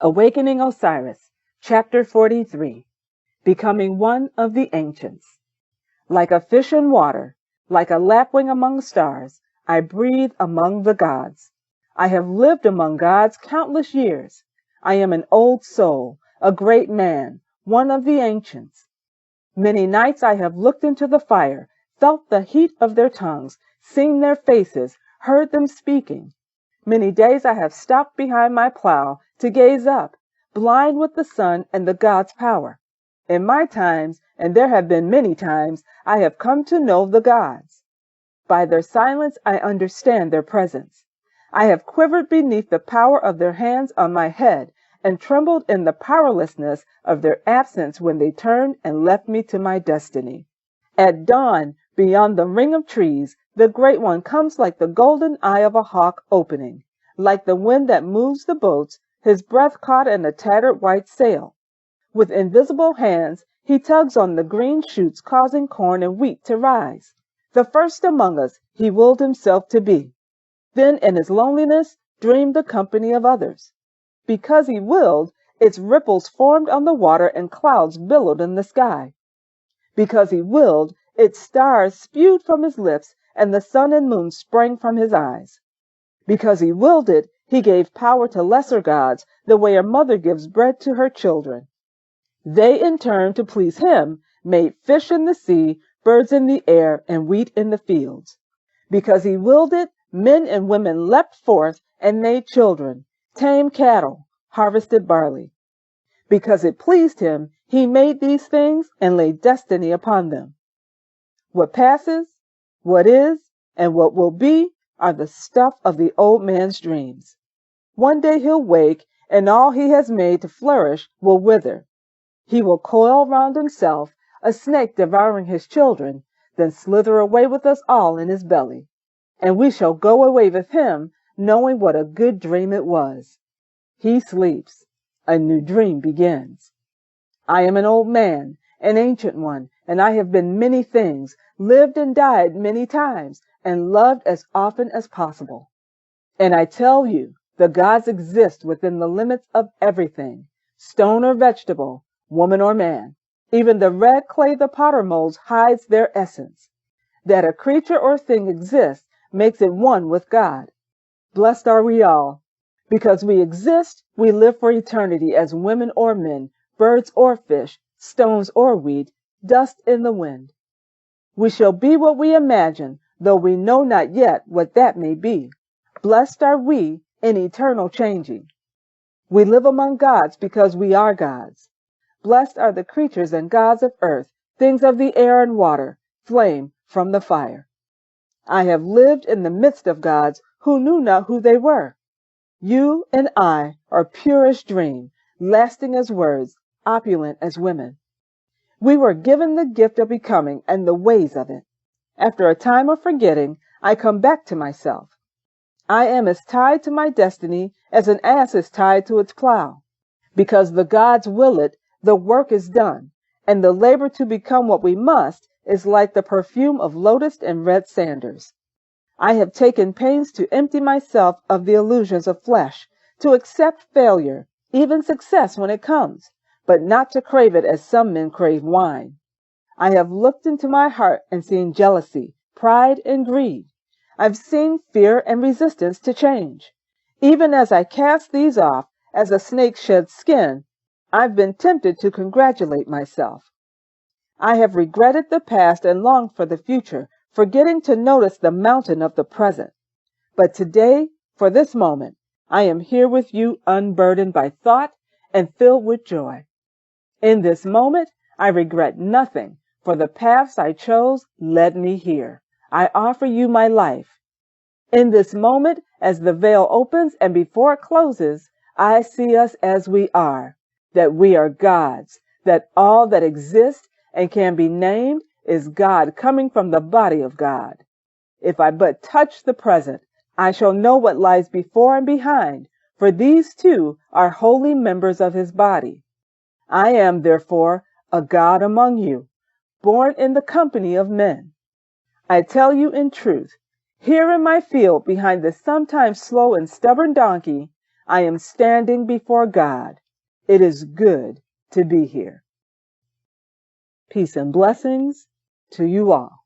Awakening Osiris, Chapter 43, Becoming One of the Ancients. Like a fish in water, like a lapwing among stars, I breathe among the gods. I have lived among gods countless years. I am an old soul, a great man, one of the ancients. Many nights I have looked into the fire, felt the heat of their tongues, seen their faces, heard them speaking. Many days I have stopped behind my plow to gaze up, blind with the sun and the gods' power. In my times, and there have been many times, I have come to know the gods. By their silence I understand their presence. I have quivered beneath the power of their hands on my head and trembled in the powerlessness of their absence when they turned and left me to my destiny. At dawn, beyond the ring of trees, the Great One comes like the golden eye of a hawk opening, like the wind that moves the boats, his breath caught in a tattered white sail. With invisible hands, he tugs on the green shoots, causing corn and wheat to rise. The first among us, he willed himself to be. Then in his loneliness, dreamed the company of others. Because he willed, its ripples formed on the water and clouds billowed in the sky. Because he willed, its stars spewed from his lips and the sun and moon sprang from his eyes. Because he willed it, he gave power to lesser gods the way a mother gives bread to her children. They, in turn, to please him, made fish in the sea, birds in the air, and wheat in the fields. Because he willed it, men and women leapt forth and made children, tamed cattle, harvested barley. Because it pleased him, he made these things and laid destiny upon them. What passes, what is, and what will be are the stuff of the old man's dreams. One day he'll wake, and all he has made to flourish will wither. He will coil round himself, a snake devouring his children, then slither away with us all in his belly. And we shall go away with him, knowing what a good dream it was. He sleeps. A new dream begins. I am an old man, an ancient one, and I have been many things, lived and died many times, and loved as often as possible. And I tell you, the gods exist within the limits of everything, stone or vegetable, woman or man. Even the red clay the potter molds hides their essence. That a creature or thing exists makes it one with God. Blessed are we all. Because we exist, we live for eternity as women or men, birds or fish, stones or wheat, dust in the wind. We shall be what we imagine, though we know not yet what that may be. Blessed are we in eternal changing. We live among gods because we are gods. Blessed are the creatures and gods of earth, things of the air and water, flame from the fire. I have lived in the midst of gods who knew not who they were. You and I are pure as dream, lasting as words, opulent as women. We were given the gift of becoming and the ways of it. After a time of forgetting, I come back to myself. I am as tied to my destiny as an ass is tied to its plow. Because the gods will it, the work is done, and the labor to become what we must is like the perfume of lotus and red sanders. I have taken pains to empty myself of the illusions of flesh, to accept failure, even success when it comes, but not to crave it as some men crave wine. I have looked into my heart and seen jealousy, pride, and greed. I've seen fear and resistance to change. Even as I cast these off, as a snake sheds skin, I've been tempted to congratulate myself. I have regretted the past and longed for the future, forgetting to notice the mountain of the present. But today, for this moment, I am here with you unburdened by thought and filled with joy. In this moment, I regret nothing, for the paths I chose led me here. I offer you my life. In this moment, as the veil opens and before it closes, I see us as we are, that we are gods, that all that exists and can be named is God coming from the body of God. If I but touch the present, I shall know what lies before and behind, for these two are holy members of his body. I am, therefore, a god among you, born in the company of men. I tell you in truth, here in my field behind this sometimes slow and stubborn donkey, I am standing before God. It is good to be here. Peace and blessings to you all.